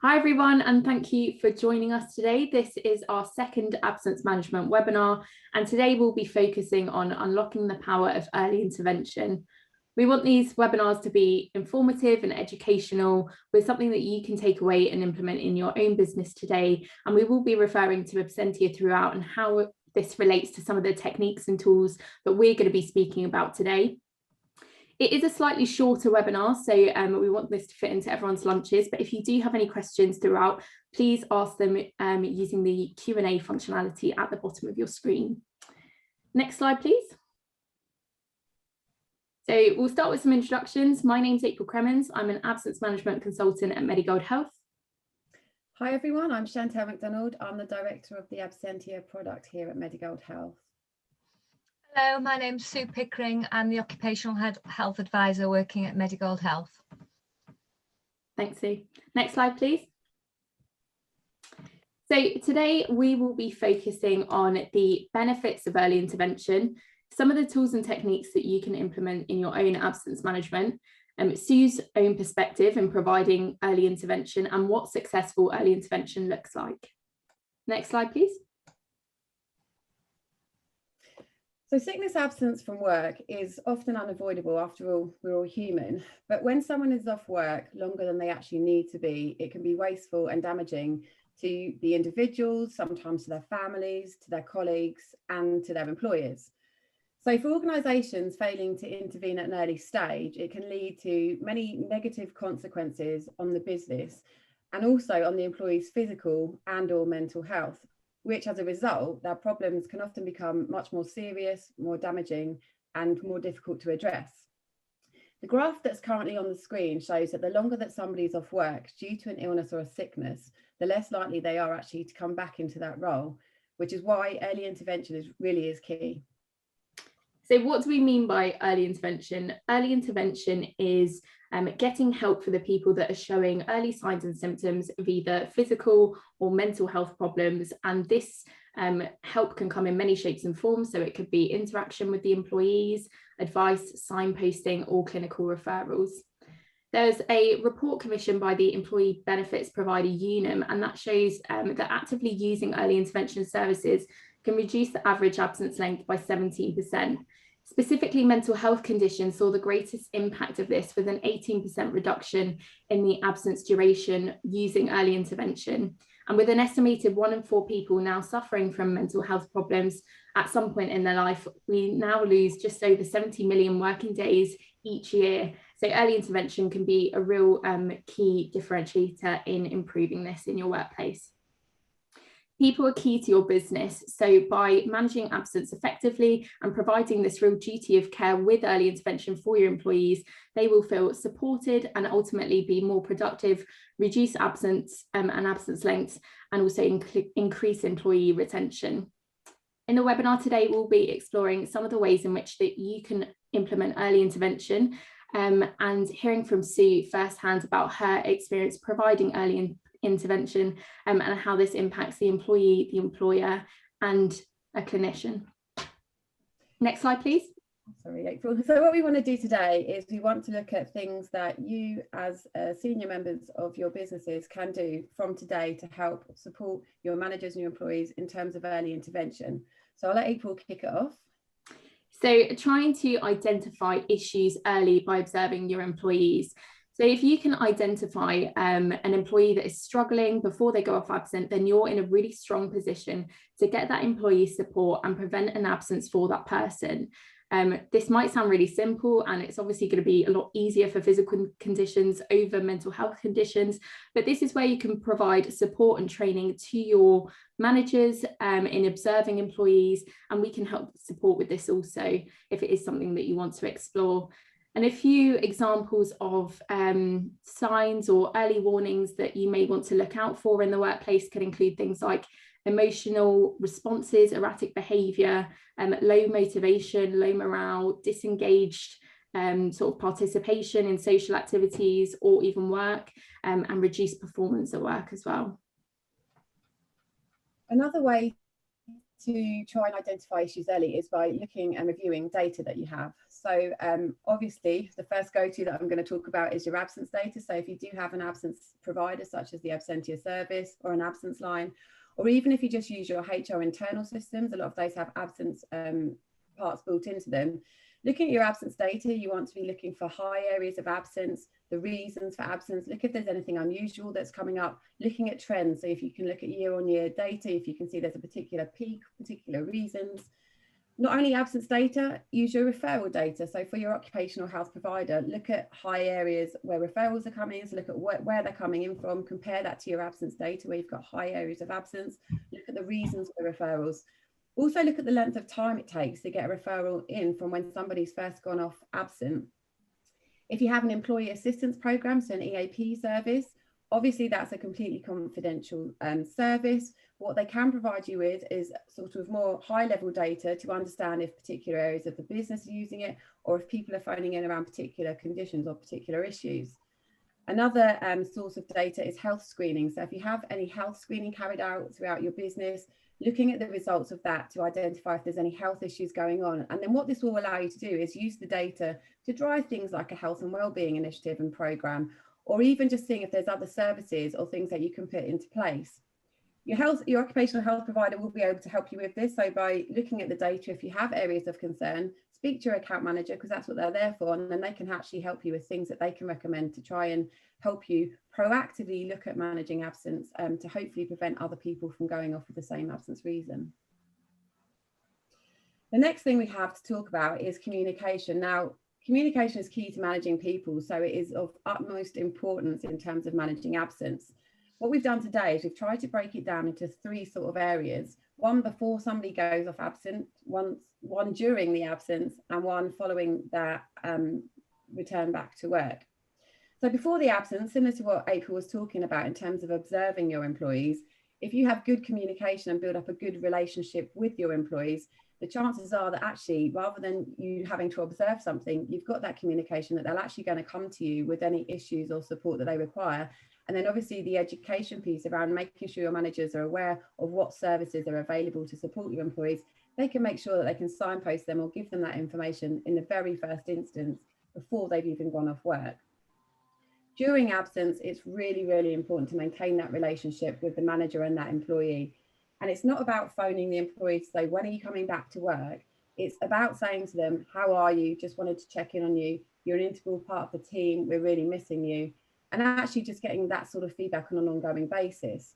Hi everyone, and thank you for joining us today. This is our second absence management webinar, and today we'll be focusing on unlocking the power of early intervention. We want these webinars to be informative and educational with something that you can take away and implement in your own business today. And we will be referring to Absentia throughout and how this relates to some of the techniques and tools that we're going to be speaking about today. It is a slightly shorter webinar, so we want this to fit into everyone's lunches, but if you do have any questions throughout, please ask them using the Q&A functionality at the bottom of your screen. Next slide, please. So we'll start with some introductions. My name's April Cremens. I'm an absence management consultant at Medigold Health. Hi everyone, I'm Chantal McDonald. I'm the director of the Absentia product here at Medigold Health. Hello, my name's Sue Pickering. I'm the Occupational Health Advisor working at Medigold Health. Thanks, Sue. Next slide, please. So today we will be focusing on the benefits of early intervention, some of the tools and techniques that you can implement in your own absence management, Sue's own perspective in providing early intervention and what successful early intervention looks like. Next slide, please. So sickness absence from work is often unavoidable. After all, we're all human. But when someone is off work longer than they actually need to be, it can be wasteful and damaging to the individuals, sometimes to their families, to their colleagues, and to their employers. So for organisations failing to intervene at an early stage, it can lead to many negative consequences on the business and also on the employee's physical and/or mental health, which as a result, their problems can often become much more serious, more damaging, and more difficult to address. The graph that's currently on the screen shows that the longer that somebody's off work due to an illness or a sickness, the less likely they are actually to come back into that role, which is why early intervention really is key. So what do we mean by early intervention? Early intervention is getting help for the people that are showing early signs and symptoms of either physical or mental health problems. And this help can come in many shapes and forms. So it could be interaction with the employees, advice, signposting, or clinical referrals. There's a report commissioned by the employee benefits provider UNAM, and that shows that actively using early intervention services can reduce the average absence length by 17%. Specifically, mental health conditions saw the greatest impact of this with an 18% reduction in the absence duration using early intervention. And with an estimated 1 in 4 people now suffering from mental health problems at some point in their life, we now lose just over 70 million working days each year. So early intervention can be a real key differentiator in improving this in your workplace. People are key to your business, so by managing absence effectively and providing this real duty of care with early intervention for your employees, they will feel supported and ultimately be more productive, reduce absence and absence lengths, and also increase employee retention. In the webinar today, we'll be exploring some of the ways in which that you can implement early intervention and hearing from Sue firsthand about her experience providing early intervention and how this impacts the employee, the employer, and a clinician. Next slide, please. Sorry, April. So what we want to do today is we want to look at things that you as senior members of your businesses can do from today to help support your managers and your employees in terms of early intervention. So I'll let April kick it off. So trying to identify issues early by observing your employees. So if you can identify an employee that is struggling before they go off absent, then you're in a really strong position to get that employee support and prevent an absence for that person. This might sound really simple, and it's obviously going to be a lot easier for physical conditions over mental health conditions, but this is where you can provide support and training to your managers in observing employees, and we can help support with this also if it is something that you want to explore. And a few examples of signs or early warnings that you may want to look out for in the workplace can include things like emotional responses, erratic behaviour, low motivation, low morale, disengaged sort of participation in social activities or even work, and reduced performance at work as well. Another way to try and identify issues early is by looking and reviewing data that you have. So obviously the first go-to that I'm going to talk about is your absence data. So if you do have an absence provider such as the Absentia service or an absence line, or even if you just use your HR internal systems, a lot of those have absence parts built into them. Looking at your absence data, you want to be looking for high areas of absence, the reasons for absence, look if there's anything unusual that's coming up, looking at trends. So if you can look at year-on-year data, if you can see there's a particular peak, particular reasons. Not only absence data, use your referral data. So for your occupational health provider, look at high areas where referrals are coming in, so look at where they're coming in from, compare that to your absence data where you've got high areas of absence, look at the reasons for referrals. Also look at the length of time it takes to get a referral in from when somebody's first gone off absent. If you have an employee assistance program, so an EAP service, obviously that's a completely confidential service. What they can provide you with is sort of more high level data to understand if particular areas of the business are using it, or if people are phoning in around particular conditions or particular issues. Another source of data is health screening. So if you have any health screening carried out throughout your business, looking at the results of that to identify if there's any health issues going on. And then what this will allow you to do is use the data to drive things like a health and wellbeing initiative and program, or even just seeing if there's other services or things that you can put into place. Your occupational health provider will be able to help you with this. So by looking at the data, if you have areas of concern, speak to your account manager, because that's what they're there for, and then they can actually help you with things that they can recommend to try and help you proactively look at managing absence to hopefully prevent other people from going off with the same absence reason. The next thing we have to talk about is communication. Now, communication is key to managing people, so it is of utmost importance in terms of managing absence. What we've done today is we've tried to break it down into three sort of areas: one before somebody goes off absent, one during the absence, and one following that return back to work. So before the absence, similar to what April was talking about in terms of observing your employees, if you have good communication and build up a good relationship with your employees, the chances are that actually, rather than you having to observe something, you've got that communication that they're actually going to come to you with any issues or support that they require. And then obviously the education piece around making sure your managers are aware of what services are available to support your employees. They can make sure that they can signpost them or give them that information in the very first instance before they've even gone off work. During absence, it's really, really important to maintain that relationship with the manager and that employee. And it's not about phoning the employee to say, when are you coming back to work? It's about saying to them, how are you? Just wanted to check in on you. You're an integral part of the team. We're really missing you. And actually just getting that sort of feedback on an ongoing basis.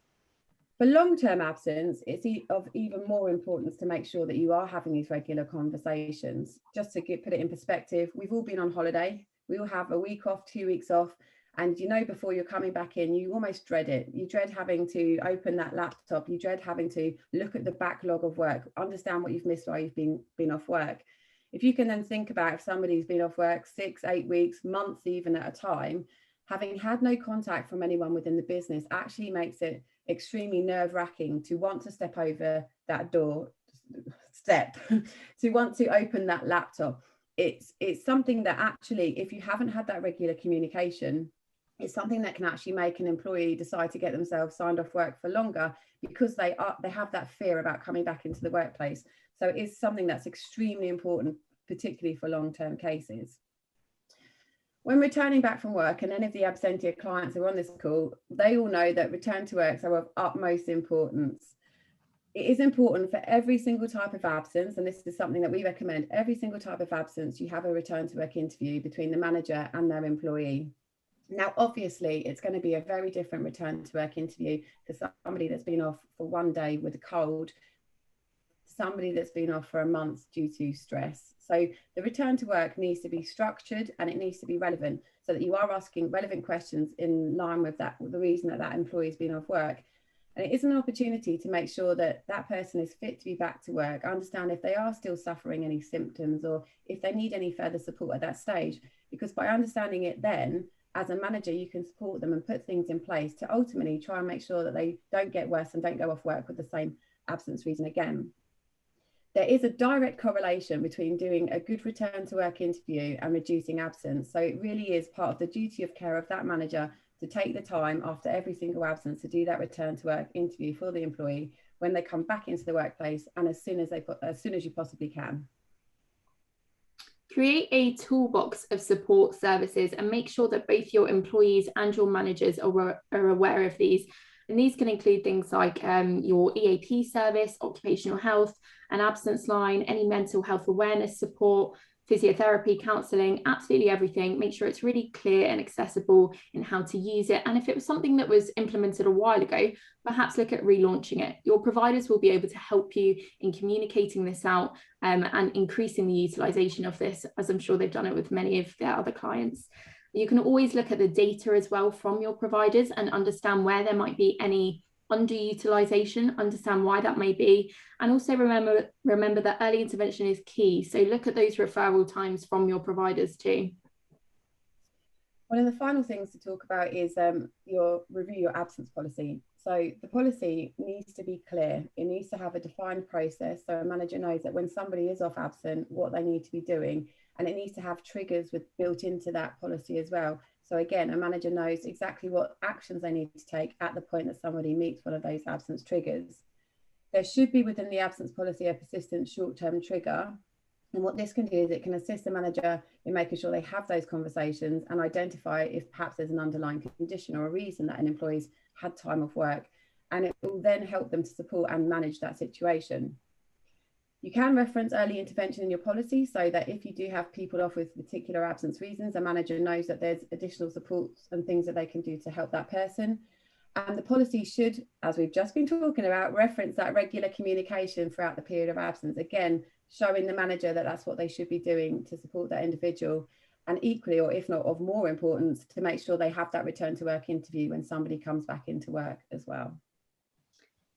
For long-term absence, it's of even more importance to make sure that you are having these regular conversations. Just to put it in perspective, we've all been on holiday. We all have a week off, 2 weeks off. And you know, before you're coming back in, you almost dread it. You dread having to open that laptop. You dread having to look at the backlog of work, understand what you've missed while you've been off work. If you can then think about if somebody's been off work 6, 8 weeks, months even at a time, having had no contact from anyone within the business actually makes it extremely nerve-wracking to want to step over that to want to open that laptop. It's something that actually, if you haven't had that regular communication, it's something that can actually make an employee decide to get themselves signed off work for longer, because they have that fear about coming back into the workplace. So it is something that's extremely important, particularly for long-term cases. When returning back from work, and any of the Absentia clients who are on this call, they all know that return to works are of utmost importance. It is important for every single type of absence, and this is something that we recommend, every single type of absence, you have a return to work interview between the manager and their employee. Now, obviously, it's going to be a very different return to work interview for somebody that's been off for 1 day with a cold, somebody that's been off for a month due to stress. So the return to work needs to be structured, and it needs to be relevant, so that you are asking relevant questions in line with that, the reason that that employee's been off work. And it is an opportunity to make sure that that person is fit to be back to work, understand if they are still suffering any symptoms or if they need any further support at that stage, because by understanding it then, as a manager, you can support them and put things in place to ultimately try and make sure that they don't get worse and don't go off work with the same absence reason again. There is a direct correlation between doing a good return to work interview and reducing absence. So it really is part of the duty of care of that manager to take the time after every single absence to do that return to work interview for the employee, when they come back into the workplace and as soon as you possibly can. Create a toolbox of support services and make sure that both your employees and your managers are aware of these. And these can include things like your EAP service, occupational health, an absence line, any mental health awareness support, physiotherapy, counselling, absolutely everything. Make sure it's really clear and accessible in how to use it. And if it was something that was implemented a while ago, perhaps look at relaunching it. Your providers will be able to help you in communicating this out and increasing the utilisation of this, as I'm sure they've done it with many of their other clients. You can always look at the data as well from your providers and understand where there might be any underutilization, understand why that may be, and also remember that early intervention is key. So look at those referral times from your providers too. One of the final things to talk about is review your absence policy. So the policy needs to be clear. It needs to have a defined process so a manager knows that when somebody is off absent, what they need to be doing, and it needs to have triggers built into that policy as well. So again, a manager knows exactly what actions they need to take at the point that somebody meets one of those absence triggers. There should be within the absence policy a persistent short-term trigger. And what this can do is it can assist the manager in making sure they have those conversations and identify if perhaps there's an underlying condition or a reason that an employee's had time off work. And it will then help them to support and manage that situation. You can reference early intervention in your policy so that if you do have people off with particular absence reasons, a manager knows that there's additional supports and things that they can do to help that person. And the policy should, as we've just been talking about, reference that regular communication throughout the period of absence. Again, showing the manager that that's what they should be doing to support that individual. And equally, or if not of more importance, to make sure they have that return to work interview when somebody comes back into work as well.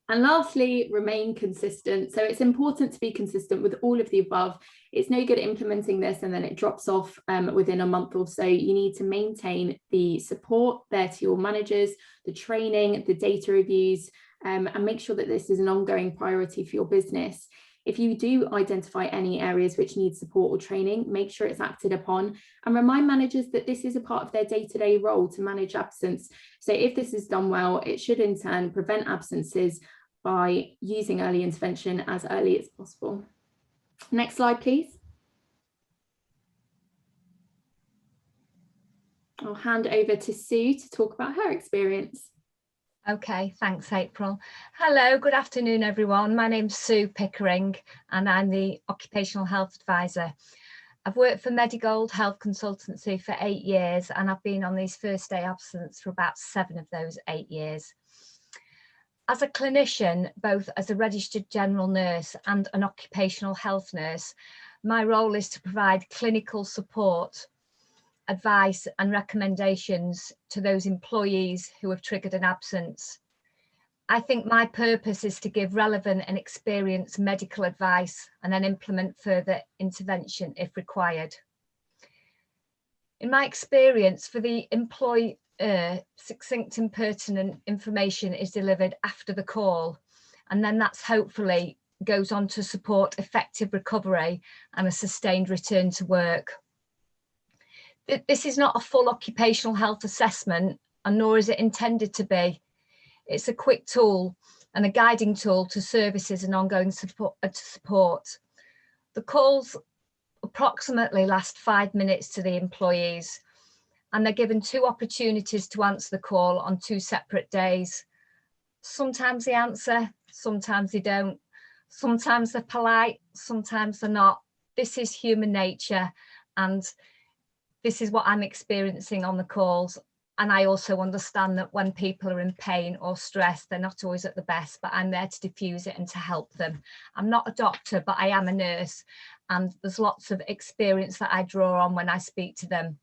And lastly, remain consistent. So it's important to be consistent with all of the above. It's no good implementing this and then it drops off within a month or so. You need to maintain the support there to your managers, the training, the data reviews, and make sure that this is an ongoing priority for your business. If you do identify any areas which need support or training, make sure it's acted upon and remind managers that this is a part of their day-to-day role to manage absence. So if this is done well, it should in turn prevent absences by using early intervention as early as possible. Next slide, please. I'll hand over to Sue to talk about her experience. Okay, thanks, April. Hello, good afternoon, everyone. My name's Sue Pickering and I'm the Occupational Health Advisor. I've worked for Medigold Health Consultancy for 8 years and I've been on these first day absence for about 7 of those 8 years. As a clinician, both as a registered general nurse and an occupational health nurse, my role is to provide clinical support, advice and recommendations to those employees who have triggered an absence. I think my purpose is to give relevant and experienced medical advice and then implement further intervention if required. In my experience, for the employee, succinct and pertinent information is delivered after the call, and then that's hopefully goes on to support effective recovery and a sustained return to work. This is not a full occupational health assessment, and nor is it intended to be. It's a quick tool and a guiding tool to services and ongoing support. The calls approximately last 5 minutes to the employees, and they're given 2 opportunities to answer the call on 2 separate days. Sometimes they answer, sometimes they don't. Sometimes they're polite, sometimes they're not. This is human nature, and this is what I'm experiencing on the calls. And I also understand that when people are in pain or stress, they're not always at the best, but I'm there to diffuse it and to help them. I'm not a doctor, but I am a nurse, and there's lots of experience that I draw on when I speak to them.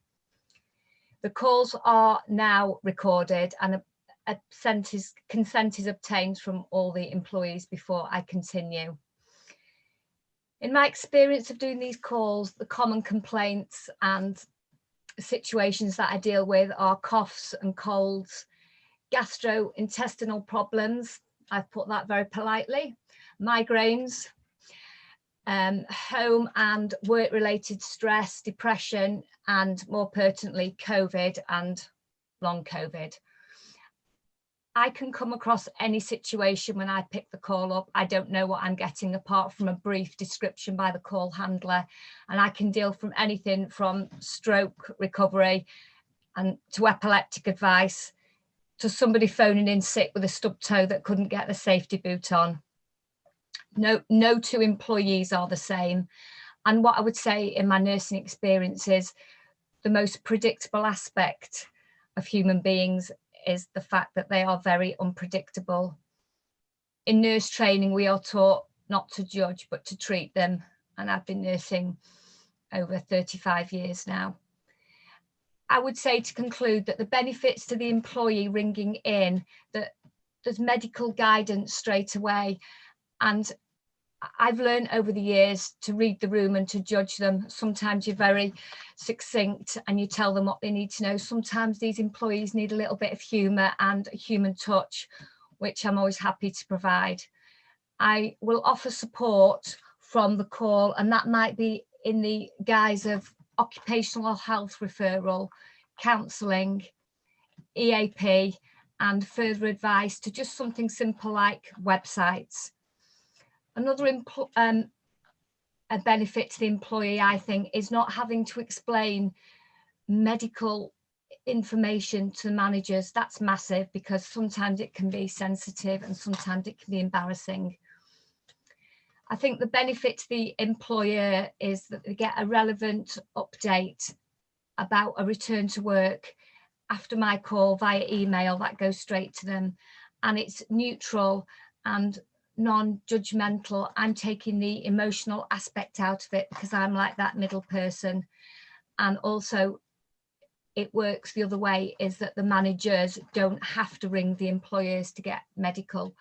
The calls are now recorded and a consent is obtained from all the employees before I continue. In my experience of doing these calls, the common complaints and situations that I deal with are coughs and colds, gastrointestinal problems, I've put that very politely, migraines, home and work-related stress, depression, and more pertinently, COVID and long COVID. I can come across any situation when I pick the call up. I don't know what I'm getting apart from a brief description by the call handler, and I can deal from anything from stroke recovery and to epileptic advice to somebody phoning in sick with a stub toe that couldn't get the safety boot on. No two employees are the same. And what I would say in my nursing experience is the most predictable aspect of human beings is the fact that they are very unpredictable. In nurse training, we are taught not to judge, but to treat them. And I've been nursing over 35 years now. I would say to conclude that the benefits to the employee ringing in, that there's medical guidance straight away. And I've learned over the years to read the room and to judge them. Sometimes you're very succinct and you tell them what they need to know. Sometimes these employees need a little bit of humour and a human touch, which I'm always happy to provide. I will offer support from the call, and that might be in the guise of occupational health referral, counselling, EAP, and further advice to just something simple like websites. Another a benefit to the employee, I think, is not having to explain medical information to the managers. That's massive, because sometimes it can be sensitive and sometimes it can be embarrassing. I think the benefit to the employer is that they get a relevant update about a return to work after my call via email. That goes straight to them, and it's neutral and non-judgmental. I'm taking the emotional aspect out of it because I'm like that middle person. And also it works the other way, is that the managers don't have to ring the employers to get medical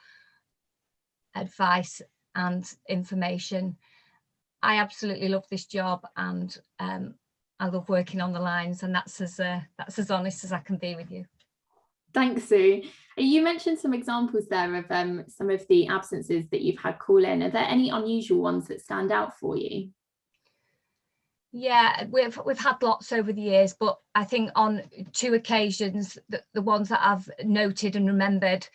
advice and information. I absolutely love this job, and I love working on the lines, and that's as honest as I can be with you. Thanks, Sue. You mentioned some examples there of some of the absences that you've had call in. Are there any unusual ones that stand out for you? Yeah, we've had lots over the years, but I think on 2 occasions, the ones that I've noted and remembered,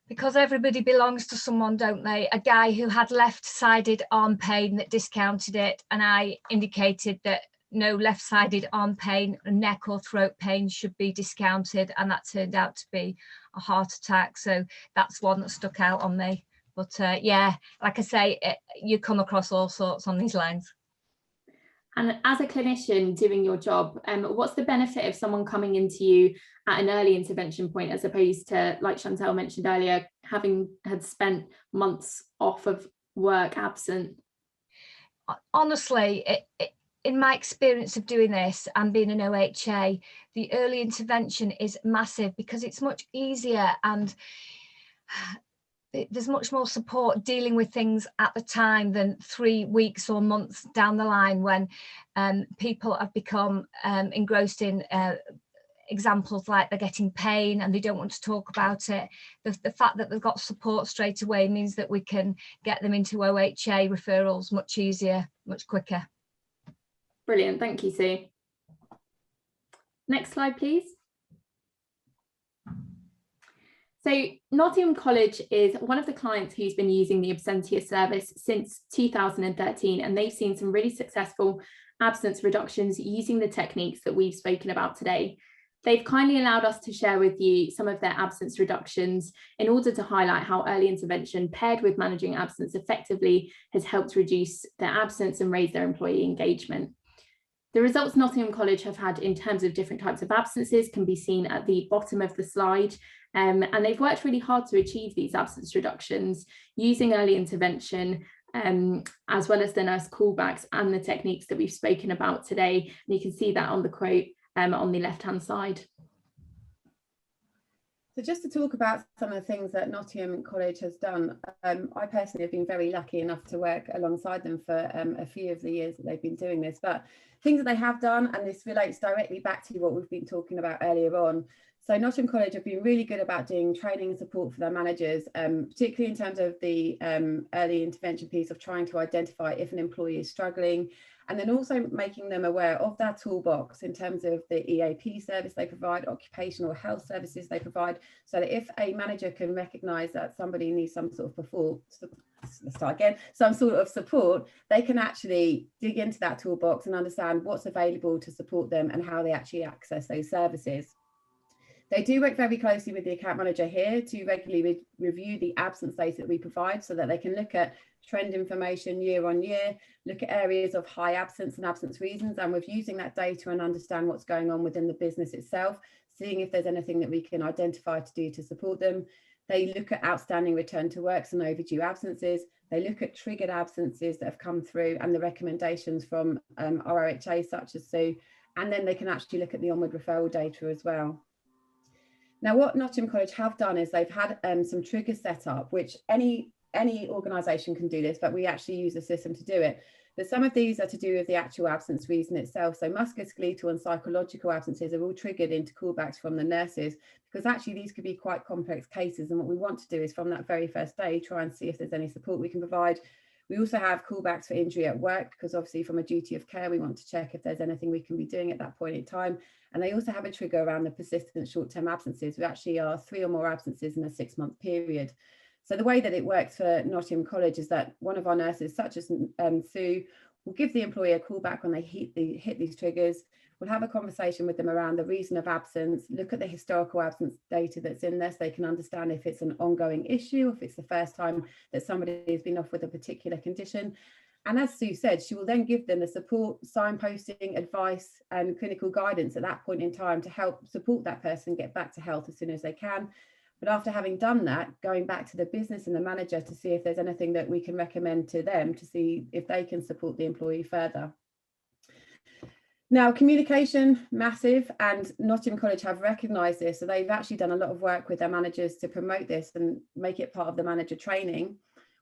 because everybody belongs to someone, don't they? A guy who had left-sided arm pain that discounted it, and I indicated that no left-sided arm pain, neck or throat pain should be discounted, and that turned out to be a heart attack. So that's one that stuck out on me. But yeah, like I say, you come across all sorts on these lines. And as a clinician doing your job, what's the benefit of someone coming into you at an early intervention point, as opposed to, like Chantal mentioned earlier, having had spent months off of work absent? Honestly, in my experience of doing this and being an OHA, the early intervention is massive, because it's much easier and there's much more support dealing with things at the time than 3 weeks or months down the line, when people have become engrossed in examples like they're getting pain and they don't want to talk about it. The fact that they've got support straight away means that we can get them into OHA referrals much easier, much quicker. Brilliant, thank you, Sue. Next slide, please. So Nottingham College is one of the clients who's been using the Absentia service since 2013, and they've seen some really successful absence reductions using the techniques that we've spoken about today. They've kindly allowed us to share with you some of their absence reductions in order to highlight how early intervention paired with managing absence effectively has helped reduce their absence and raise their employee engagement. The results Nottingham College have had in terms of different types of absences can be seen at the bottom of the slide, and they've worked really hard to achieve these absence reductions using early intervention, as well as the nurse callbacks and the techniques that we've spoken about today. And you can see that on the quote on the left-hand side. So just to talk about some of the things that Nottingham College has done, I personally have been very lucky enough to work alongside them for a few of the years that they've been doing this. But things that they have done, and this relates directly back to what we've been talking about earlier on. So Nottingham College have been really good about doing training and support for their managers, particularly in terms of the early intervention piece of trying to identify if an employee is struggling, And then also making them aware of that toolbox in terms of the EAP service they provide, occupational health services they provide, so that if a manager can recognise that somebody needs some sort of some sort of support, they can actually dig into that toolbox and understand what's available to support them and how they actually access those services. They do work very closely with the account manager here to regularly review the absence data that we provide, so that they can look at trend information year on year, look at areas of high absence and absence reasons, and with using that data and understand what's going on within the business itself, seeing if there's anything that we can identify to do to support them. They look at outstanding return to works and overdue absences. They look at triggered absences that have come through and the recommendations from our OHA, such as Sue, and then they can actually look at the onward referral data as well. Now, what Nottingham College have done is they've had some triggers set up, which any organisation can do this, but we actually use the system to do it. But some of these are to do with the actual absence reason itself. So musculoskeletal and psychological absences are all triggered into callbacks from the nurses, because actually these could be quite complex cases. And what we want to do is from that very first day, try and see if there's any support we can provide. We also have callbacks for injury at work, because obviously from a duty of care, we want to check if there's anything we can be doing at that point in time. And they also have a trigger around the persistent short-term absences, which actually are 3 or more absences in a 6-month period. So the way that it works for Nottingham College is that one of our nurses, such as Sue, will give the employee a call back when they hit these triggers. We'll have a conversation with them around the reason of absence, look at the historical absence data that's in there so they can understand if it's an ongoing issue, if it's the first time that somebody has been off with a particular condition. And as Sue said, she will then give them the support, signposting, advice and clinical guidance at that point in time to help support that person get back to health as soon as they can. But after having done that, going back to the business and the manager to see if there's anything that we can recommend to them to see if they can support the employee further. Now, communication, massive, and Nottingham College have recognised this. So they've actually done a lot of work with their managers to promote this and make it part of the manager training.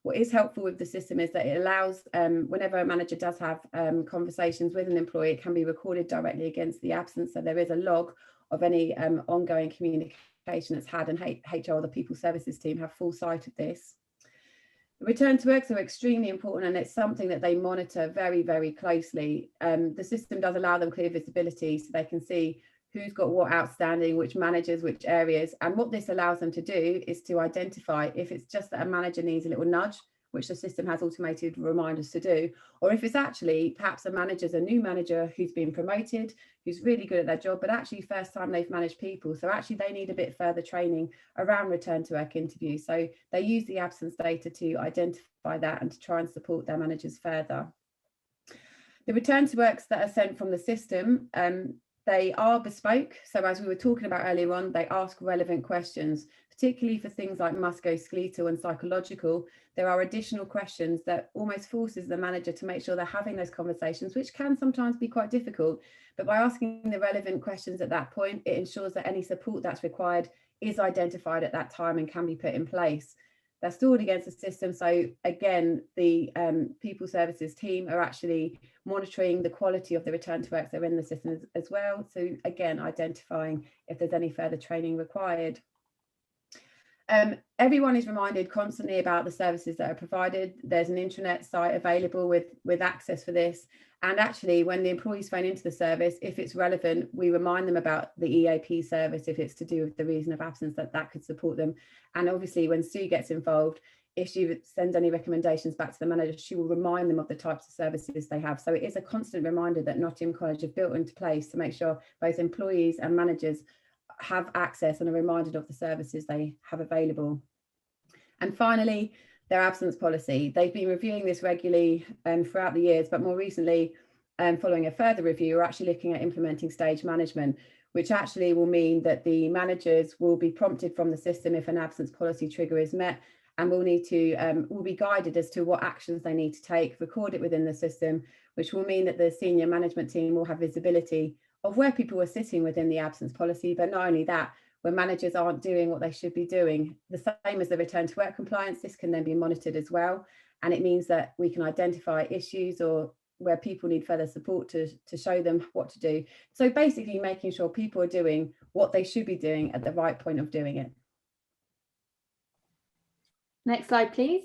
What is helpful with the system is that it allows, whenever a manager does have conversations with an employee, it can be recorded directly against the absence. So there is a log of any ongoing communication that's had, and HR or the people services team have full sight of this. The return to works are extremely important, and it's something that they monitor very, very closely. The system does allow them clear visibility so they can see who's got what outstanding, which managers, which areas. And what this allows them to do is to identify if it's just that a manager needs a little nudge, which the system has automated reminders to do, or if it's actually perhaps a new manager who's been promoted, who's really good at their job, but actually first time they've managed people. So actually they need a bit further training around return to work interviews. So they use the absence data to identify that and to try and support their managers further. The return to works that are sent from the system, they are bespoke. So as we were talking about earlier on, they ask relevant questions, particularly for things like musculoskeletal and psychological. There are additional questions that almost forces the manager to make sure they're having those conversations, which can sometimes be quite difficult. But by asking the relevant questions at that point, it ensures that any support that's required is identified at that time and can be put in place. They're stored against the system. So again, the people services team are actually monitoring the quality of the return to work that are in the system as well. So again, identifying if there's any further training required. Everyone is reminded constantly about the services that are provided. There's an intranet site available with access for this. And actually, when the employees phone into the service, if it's relevant, we remind them about the EAP service, if it's to do with the reason of absence, that could support them. And obviously, when Sue gets involved, if she sends any recommendations back to the manager, she will remind them of the types of services they have. So it is a constant reminder that Nottingham College have built into place to make sure both employees and managers have access and are reminded of the services they have available. And finally, their absence policy. They've been reviewing this regularly throughout the years, but more recently, following a further review, we're actually looking at implementing stage management, which actually will mean that the managers will be prompted from the system if an absence policy trigger is met, and will be guided as to what actions they need to take, record it within the system, which will mean that the senior management team will have visibility of where people are sitting within the absence policy. But not only that, when managers aren't doing what they should be doing, the same as the return to work compliance, this can then be monitored as well. And it means that we can identify issues or where people need further support to show them what to do. So basically making sure people are doing what they should be doing at the right point of doing it. Next slide, please.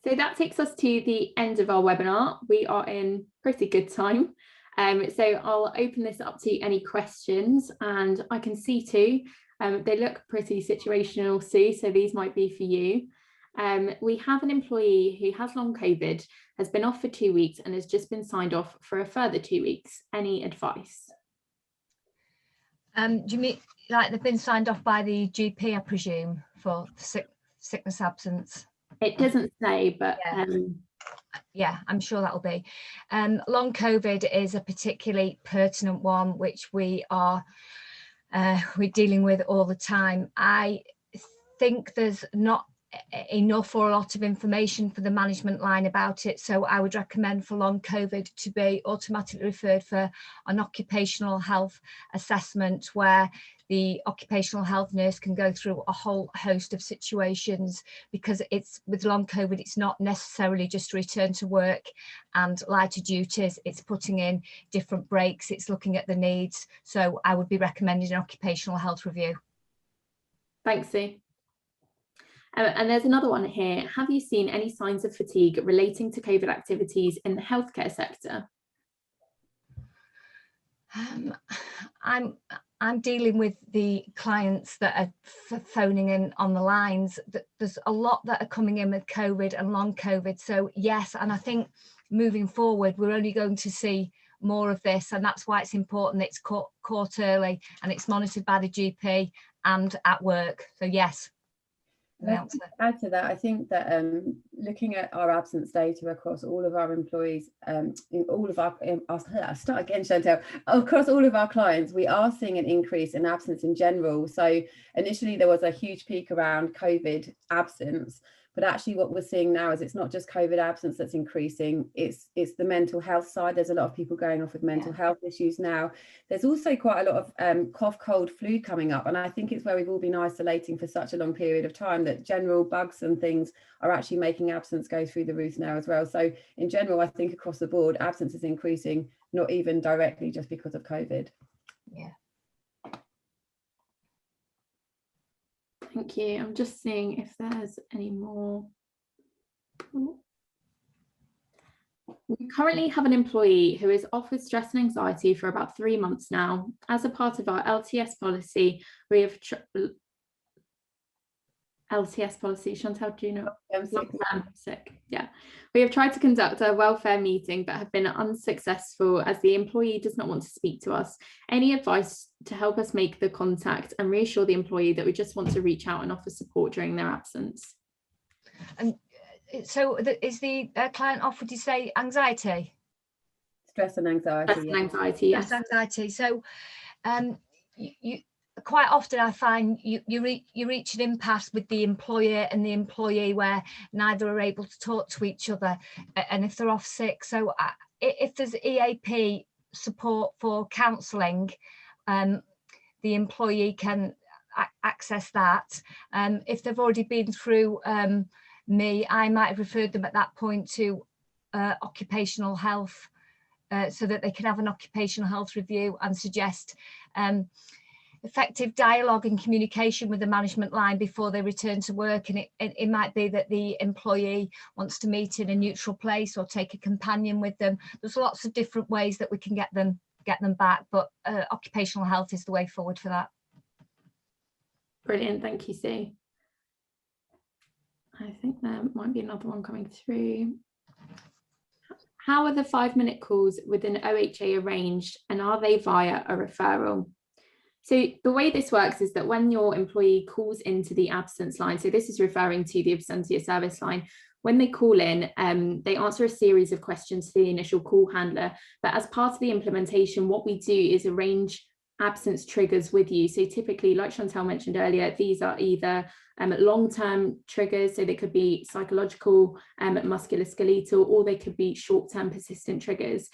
So that takes us to the end of our webinar. We are in pretty good time. So I'll open this up to any questions, and I can see two. They look pretty situational, Sue, so these might be for you. We have an employee who has long COVID, has been off for 2 weeks and has just been signed off for a further 2 weeks. Any advice? Do you mean like they've been signed off by the GP, I presume, for sickness absence? It doesn't say, but yeah, I'm sure that'll be. Long COVID is a particularly pertinent one, which we're dealing with all the time. I think there's not enough or a lot of information for the management line about it, so I would recommend for long COVID to be automatically referred for an occupational health assessment, where the occupational health nurse can go through a whole host of situations, because it's with long COVID, it's not necessarily just return to work and lighter duties, it's putting in different breaks, it's looking at the needs. So I would be recommending an occupational health review. Thanks, Sue. And there's another one here. Have you seen any signs of fatigue relating to COVID activities in the healthcare sector? I'm dealing with the clients that are phoning in on the lines. There's a lot that are coming in with COVID and long COVID. So yes, and I think moving forward, we're only going to see more of this, and that's why it's important that it's caught early and it's monitored by the GP and at work. So yes. To add to that, I think that looking at our absence data across all of our employees, in all of our, I'll start again, Chantel, across all of our clients, we are seeing an increase in absence in general. So initially there was a huge peak around COVID absence, but actually what we're seeing now is it's not just COVID absence that's increasing, it's the mental health side. There's a lot of people going off with mental health issues now. There's also quite a lot of cough, cold, flu coming up. And I think it's where we've all been isolating for such a long period of time that general bugs and things are actually making absence go through the roof now as well. So in general, I think across the board, absence is increasing, not even directly just because of COVID. Yeah. Thank you. I'm just seeing if there's any more. We currently have an employee who is off with stress and anxiety for about 3 months now. As a part of our LTS policy, we have LTS policy, Chantal, do you know? Sick. Yeah. We have tried to conduct a welfare meeting but have been unsuccessful as the employee does not want to speak to us. Any advice to help us make the contact and reassure the employee that we just want to reach out and offer support during their absence? And so is the client off, would you say, anxiety? Stress and anxiety. Stress and anxiety, yes. Stress and anxiety. So you quite often I find you reach an impasse with the employer and the employee where neither are able to talk to each other, and if they're off sick. So if there's EAP support for counselling, the employee can access that. If they've already been through me, I might have referred them at that point to occupational health, so that they can have an occupational health review and suggest effective dialogue and communication with the management line before they return to work. And it might be that the employee wants to meet in a neutral place or take a companion with them. There's lots of different ways that we can get them back, but occupational health is the way forward for that. Brilliant, thank you, Sue. I think there might be another one coming through. How are the 5-minute calls within OHA arranged, and are they via a referral? So the way this works is that when your employee calls into the absence line, so this is referring to the Absentia service line, when they call in, they answer a series of questions to the initial call handler. But as part of the implementation, what we do is arrange absence triggers with you. So typically, like Chantal mentioned earlier, these are either long-term triggers, so they could be psychological, musculoskeletal, or they could be short-term persistent triggers.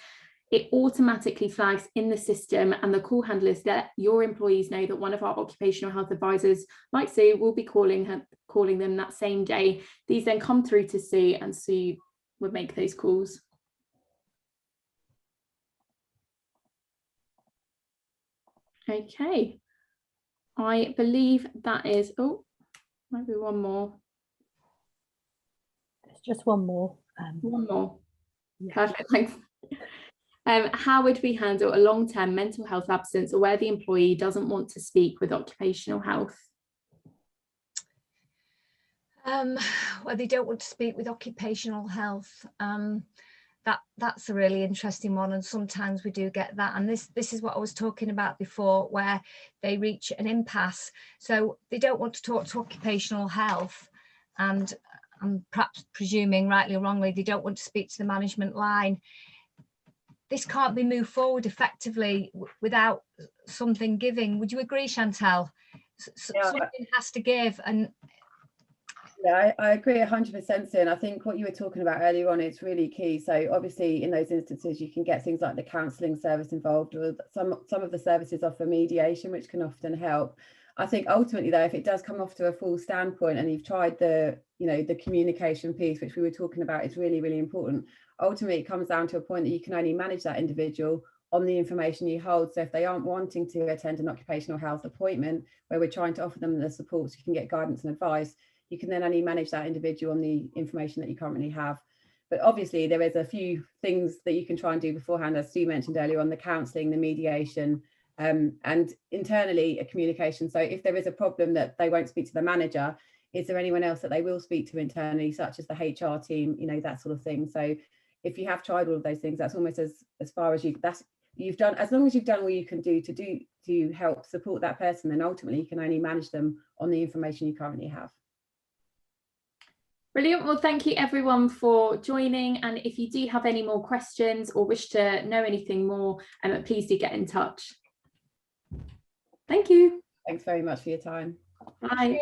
It automatically flags in the system, and the call handlers let your employees know that one of our occupational health advisors, like Sue, will be calling them that same day. These then come through to Sue, and Sue would make those calls. Okay, I believe that is, oh, maybe one more. It's just one more. One more. Yeah. Perfect, thanks. How would we handle a long-term mental health absence or where the employee doesn't want to speak with occupational health? Where they don't want to speak with occupational health. That's a really interesting one, and sometimes we do get that, and this is what I was talking about before, where they reach an impasse. So they don't want to talk to occupational health, and I'm perhaps presuming rightly or wrongly they don't want to speak to the management line. This can't be moved forward effectively without something giving. Would you agree, Chantal? Yeah. Something has to give. And yeah, I agree 100%, Sin. I think what you were talking about earlier on is really key. So obviously in those instances you can get things like the counselling service involved, or some of the services offer mediation, which can often help. I think ultimately though, if it does come off to a full standpoint and you've tried the communication piece, which we were talking about, is really, really important. Ultimately it comes down to a point that you can only manage that individual on the information you hold. So if they aren't wanting to attend an occupational health appointment where we're trying to offer them the support so you can get guidance and advice, you can then only manage that individual on the information that you currently have. But obviously there is a few things that you can try and do beforehand, as Sue mentioned earlier on, the counselling, the mediation, and internally a communication. So if there is a problem that they won't speak to the manager, is there anyone else that they will speak to internally, such as the HR team, that sort of thing. So if you have tried all of those things, that's almost as far as you've done, as long as you've done all you can do to help support that person, then ultimately you can only manage them on the information you currently have. Brilliant. Well, thank you everyone for joining. And if you do have any more questions or wish to know anything more, please do get in touch. Thank you. Thanks very much for your time. Bye.